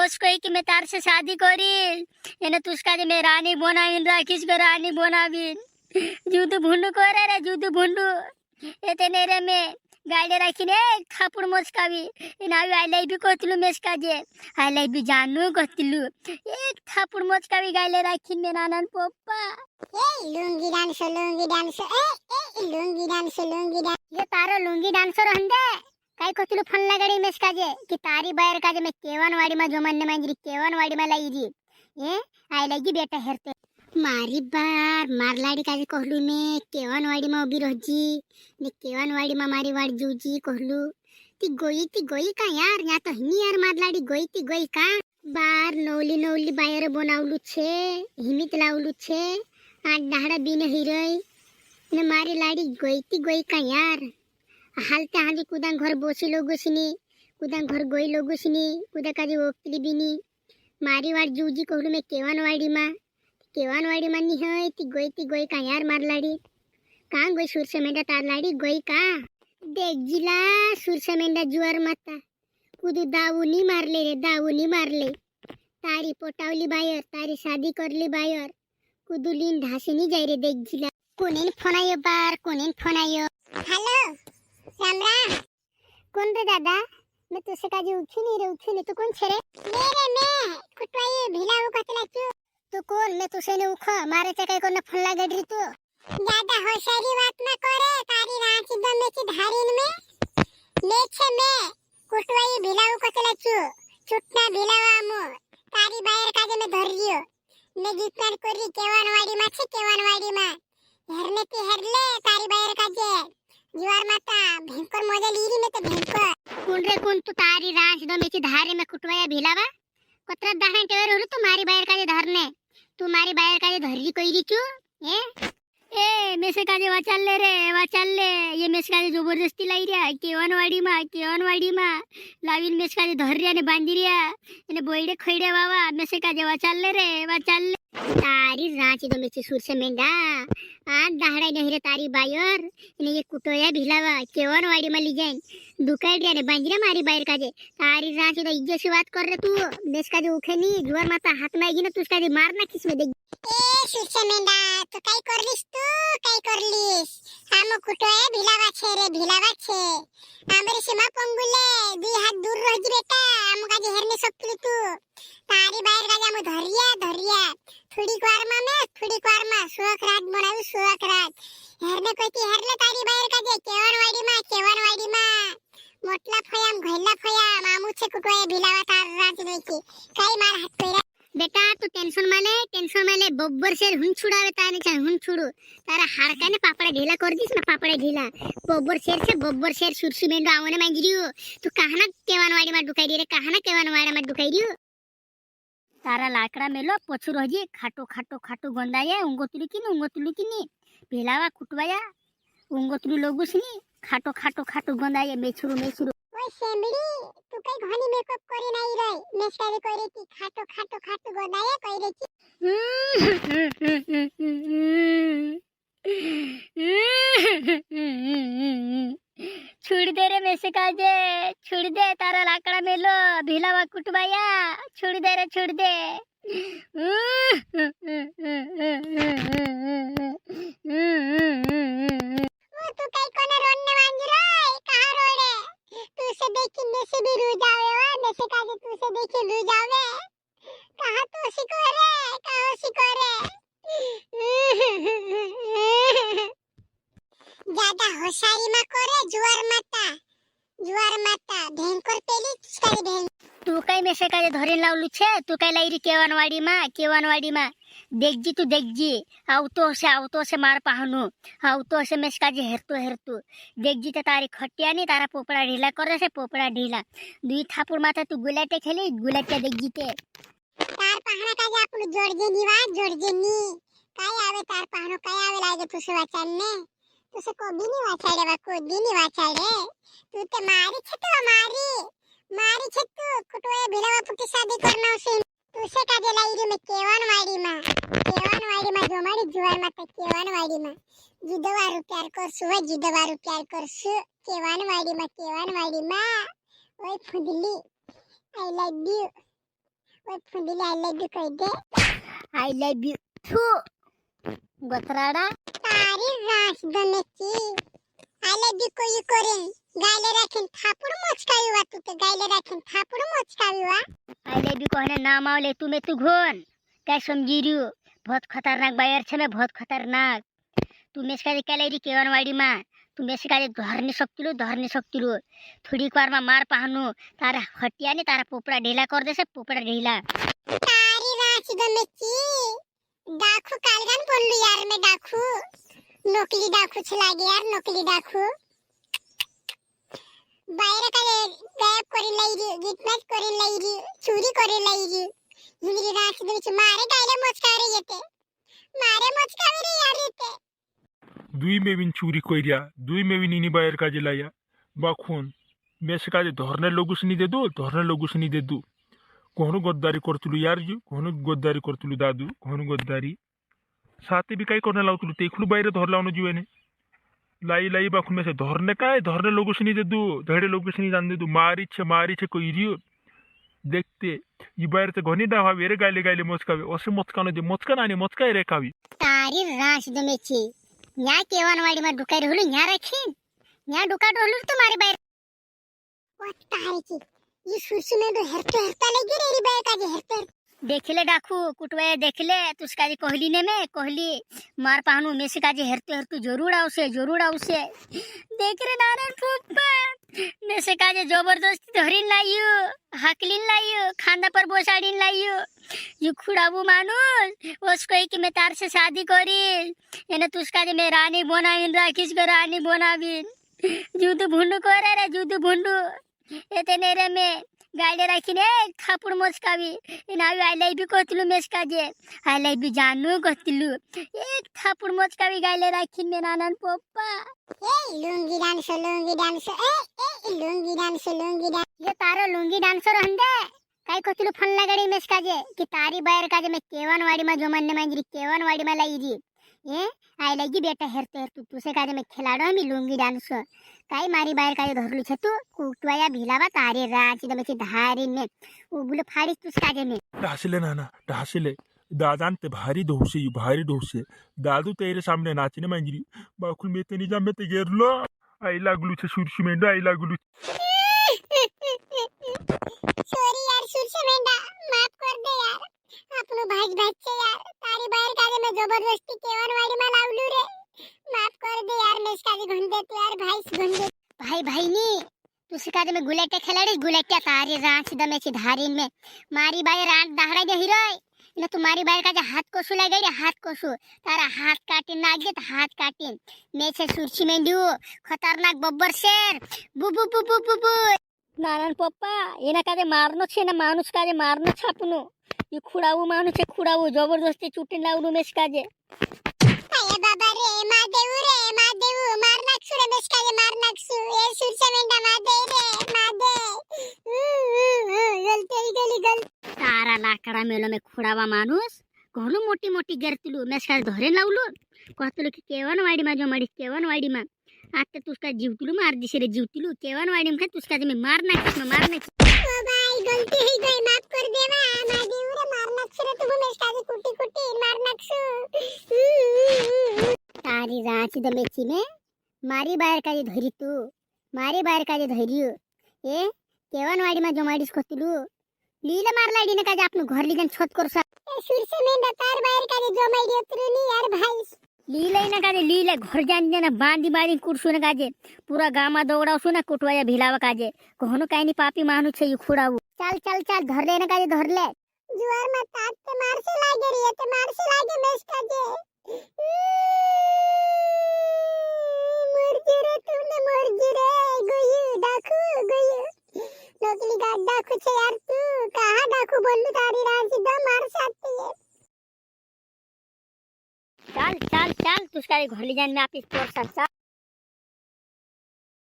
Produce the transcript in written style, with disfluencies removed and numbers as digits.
उसको ही कि मैं तार से शादी करी એને तुझका जे मैं रानी बनावीन राखीश को रानी बनावीन जूदू भुंडू करे रे जूदू भुंडू એ તેને રે મેં ગાડે રાખીને થાપડ મોચકાવી એને આવી આઈ લાઈ બી કોતલું મેસકાજે આઈ લાઈ બી જાનું કોતલું એક થાપડ મોચકાવી ગાડે રાખીને મેં નાના પપ્પા એ લુંગી ડાન્સર એ લુંગી ડાન્સર ये तारो लुंगी डांसर हंदे काय कोतलू फोन लगाडी मेसकाजे कि तारी बाहेर काजे मैं केवनवाडी मा जोमन्ने मांजरी केवनवाडी मा लाईजी ए आय लागी बेटा हेरते मारी बार मारलाडी काजे कहलू ने केवनवाडी मा उभी रहजी ने केवनवाडी मा मारी वाड जूजी कहलू ती गोई का यार या तो हिनी यार मारलाडी ती गोई का बार नवली बायर बनावलू छे हिमित लावलू छे आठ दहाड़ा बिन हिरई ने मारी लाडी गोई का यार हालते हाली कुदान घर बोसी लोगोसनी कुदान घर गोई लोगोसनी कुदा काजी ओकली बिनी मारी वाड जूजी कहलू मैं केवनवाडी मा नी है ती गोई का यार मार लाडी का गोई सुरसे मेंढा तार लाडी गोई का देख जिला सुरसे मेंढा जुआर माता कुदू दावूनी मारले तारी पोटावली बायर तारी शादी करली बायर कुदू लीन ढासनी जाय रे देख जिला कोणीन फोन आयो हेलो राम राम कौन रे दादा मैं तुझसे काजी उठी नहीं तू कौन छे रे मेरे मैं कुटवाई भिलाव कतला क्यों तू कोण मैं तुझसे ने उख मारे चे काय कोण फोन लागडी तू दादा होशारी बात न करे तारी रांची दमेची धारीन में ले छे मैं कुटवाई भिलाव कतला क्यों चुटना भिलावा मो तारी बाहेर काजे मैं धर लियो मैं गीतकार करी केवनवाडी मा हेरने ती हेरले तारी बाहेर काजे जुवार माता भयंकर मजा लीरी में तो भयंकर कोण रे कोण तू तारी रांच दमेची धारे में कुटवाया भिलावा कतरा दाहण टेवर होलू तू मारी बाहेर काजे धरने तू मारी बाहेर काजे धरली कोईरी क्यों ए मेसे काजे वाचाल ले ये मेस काजे जबरदस्ती लाई रिया केवनवाडी मा लावीन मेस काजे धर रिया ने बांधी रिया ने बोईडे खैडे वावा मेसे काजे वाचाल ले तारी रांची दमेची सुरसे मेंढा आठ दहाड़ा नहीं रे तारी बायर ने ये कुटोया भिलावा केवनवाडी मा ली जाइन दुकाडिया ने बांजरा मारी बाहेर काजे तारी रांची दा इज्जत से बात कर रे तू मेस काजे उखेनी जुवार माता हाथ में आएगी ना तू उसका मार ना किस में देख ए सुरसे मेंढा तू काय करलीस आम कुटोया भिलावा छे आमरी सीमा पंगुले दुई हाथ दूर रहजी बेटा आम काजे हेरने सकली तू तारी बाहेर काजे आम धरिया थोड़ी क्वार मा सुख रात बनावी सुख रात हेरने कोती हेरले तारी बाहेर काजे केवनवाडी मा मोटला फयाम घैला फयाम आमुचे कुटोया भिलावा तार रात देकी काय मार हात पेरा बेटा तू टेंशन माले बब्बर शेर हुन छुड़ावे ताने चाहे हुन छुड़ू तारा हाड़का ने पापड़ा ढीला कर दिस ना पापड़ा ढीला बब्बर शेर सुरसु मेंढो आवने मांजरियो तू कहाना केवनवाडी मा डुकाई रे कहाना केवनवाडी मा डुकाई रियो तारा लाकड़ा मेलो पछु रहजी खाटो गंदाया उंगोतुली किनी भिलावा कुटवाया उंगोतुली लोगुसनी खाटो गंदाया मेछुरु ओय सेमड़ी तू कई घनी मेकअप करे नाही रे मेस्टारे करे की खाटो गंदाया कइरे की छुड़ दे रे मेसे काजे छुड़ दे तारा लाकड़ा मेलो भिलावा कुटवाया छुड़ दे तू कई कोने रोने मांजरो कहां रोड़े तू से देखी मेसे भी रू जावे मेसे काजे तू से देखी रू जावे कहां तू सिकोरे ज्यादा होशारी मा करे जुवार माता भयंकर पेली तुस्कारी भें तू काय मेसे काजे धरेन लावलू छे तू काय लाईरी केवनवाडी मा देखजी आवतो से मार पाहनु आवतो से मेस काजे हेरतो देखजी ते तारी खट्टियानी तारा पोपड़ा ढीला करे से पोपड़ा ढीला दुई थापुर माथा तू गुलाटे खेली गुलाटे देखजी ते तार पाहना काजे आपण जोडजेनी काय आवे तार पाहनो काय आवे लागे तुसे वाचालने तुसे को भी नहीं वाचाड़े तू ते मारी छे तू कुटोया भिलावा पुटी शादी करना उसे तुसे काजे लाईरी में केवनवाडी मा जो मारी जुवार माता केवनवाडी मा जुदवारू प्यार करसु केवनवाडी मा ओय फुदली आई लव यू ओय फुंडीले आई लव यू कह दे। आई लव यू थू गतराडा तारी रास दमेची आई लव यू कोई करेन गायले राखीन थापूड मोचकावी वा तू तर गायले राखीन थापूड मोचकावी वा। आई लव यू कहने नाम आवले तुम्हें तू घोन क्या समझी रही हो? बहुत खतरनाक बायर छे मैं बहुत खतरनाक। तू मेस का कैलेरी केवनवाड़ी मां तू मेस का धरने सकती थोड़ी बार में मार पाहनु तारा हटिया ने तारा पोपड़ा ढीला कर दे से पोपड़ा ढीला। तारी रास दमेची डाकू कालगान बोललू यार मैं डाकू नकली डाकू छलागे यार नकली डाकू बाहेर काले गायब करी लाईरी गिटमॅच करी लाईरी चोरी करी लाईरी हिंदी रास दमेची मारे गायले मोचकावे येते मारे मोचकावे रे यार येते। दुई मेविन चूरी कोइरिया दुई मेविन इनी बायर काजे लाया बाखुन मेस काजे धरने लोगुसनी दे दू कोहनु गद्दारी करतुलु यार जी कोहनु गद्दारी करतुलु दादू कोहनु गद्दारी साथे भी काय करने लावतुलु तेखलु बायर धर लावनो जीवेने लाई बाखुन में से धरने लोगुसनी दे दू धड़े लोगुसनी जान दे दू मारी छे कोइरियो देखते ये बायर ते घनी डावा वेरे गायले मोचकावे असे मोचकानो दे मोचका नाने मोचकाय रे कावी। तारी रास दमेची न्या केवनवाड़ी में डुकाई रहलु न्या रखीन न्या डुका रहलु तुम्हारे बायर ओ तारी की ये सुरसु में तो हरता लगी रे बायर काजे हरता देखले डाकू कुटवे देखले तुसका जी कहली ने में कहली मार पाहनु में से काजे हेरते जरूर आवसे देख रे नारायण फुप्पा में से काजे जबरदस्ती धरिन लाइयो हाकलिन लाइयो खांदा पर बोसाड़ीन लाइयो यू खुड़ाबू मानुस उसको कि मैं तार से शादी करी एने तुसका जी मैं रानी बनाविन राखीस को रानी बनाविन जुदू भुंडू करे रे जुदू भुंडू एते नेरे में गाइडे राखीने थापुड़ मोचकावी इनावी I love you कहतलु मेसकाजे I love you जानू कहतलु एक थापुड़ मोचकावी गाइले राखीन में नानन पप्पा ए लुंगी डांस ए लुंगी डांस ये तारो लुंगी डांसर हंदे काय कहतलु फन लगाड़ी मेसकाजे कि तारी बायर काजे मैं केवनवाड़ी में जमन्ने मंजरी केवनवाड़ी में लाईजी ये आई लगी बेटा हेरते तुसे काजे मैं खिलाड़ो मी लुंगी डांस काय मारी बाहेर काय धरलू छ तू कुटवाया भिलावा तारे राची दमेची धारी ने उबुल फाड़ी तुस काजे ने ढासले नाना ढासले दादान ते भारी ढोसे दादू तेरे सामने नाचने मंजरी बाकुल में ते निजा में ते गेरलो आई लागलू छे सुरसु मेंडो आई लागलू सॉरी यार सुरसु मेंढा माफ कर दे यार आपनो भाज छे यार तारी बाहेर काजे मैं जबरदस्ती केवनवाड़ी में लावलू रे माफ कर दे यार मैं इसका घंटे तू यार भाई भाई नी तुसे काजे में गुलेटे खिलाड़ी गुलेटे तारी रांच दमेची धारीन में मारी बाई रांच दहड़ा दे हिरोय न तुम्हारी बाई काजे हाथ कोसू लगाई हाथ कोसू तारा हाथ काटिन नागे त हाथ काटिन मैं छे सुरची मेंडू खतरनाक बब्बर शेर बु बु बु बु बु बु नारायण पप्पा एना काजे मारनो छे ना मानुस काजे मारनो छापनो ये खुड़ाऊ मानुस छे खुड़ाऊ जबरदस्ती चुटिन लावनु मेस काजे अरे बाबा रे महादेव मार नाखसु रे मेस काजे मार नाखसु ए सुरसे मेंढा गल तारा लाकडा मेलो में खुड़ावा मानुस कहलु मोटी मोटी गेरतलु मेस काजे धरे लावलु कहतलु कि केवनवाड़ी में जो मडी केवनवाड़ी में आता तुसका जीवतलु मार दिसे रे जीवतलु केवनवाड़ी में तुसका जे में मार नाखस ओ भाई गलती हो गई माफ कर देवा महादेव रे मार नाखसु रे तू मेस काजे कुटी मार नाखसु तारी रांची दमेची में मारी बाहर काजे धरी तू मारी बाहर काजे धरियो ए केवनवाड़ी में जो माडिस कहतलु लीला मार लाडी ने काजे आपनु घर लीजन छोट कर सा सुरसे मेंढा तार बाहर काजे जो माडी उतरनी यार भाई लीला ना काजे लीला घर जान देना बांधी बांधी कुर्सु ने काजे पूरा गामा दौड़ासु ना कुटवाया भिलावा काजे कहनो काईनी पापी मानु छे खुड़ाऊ चल धर ले ना काजे धर ले जुआर में तात ते मार से लागे रे ते मार से लागे मेस काजे मर गिरे गयु डाकू नकली गाड डाकू छे यार तू कहां डाकू बोलू तारी रांची द मार सकती है चल तुसका घर ले जान में आप इस तोर सकता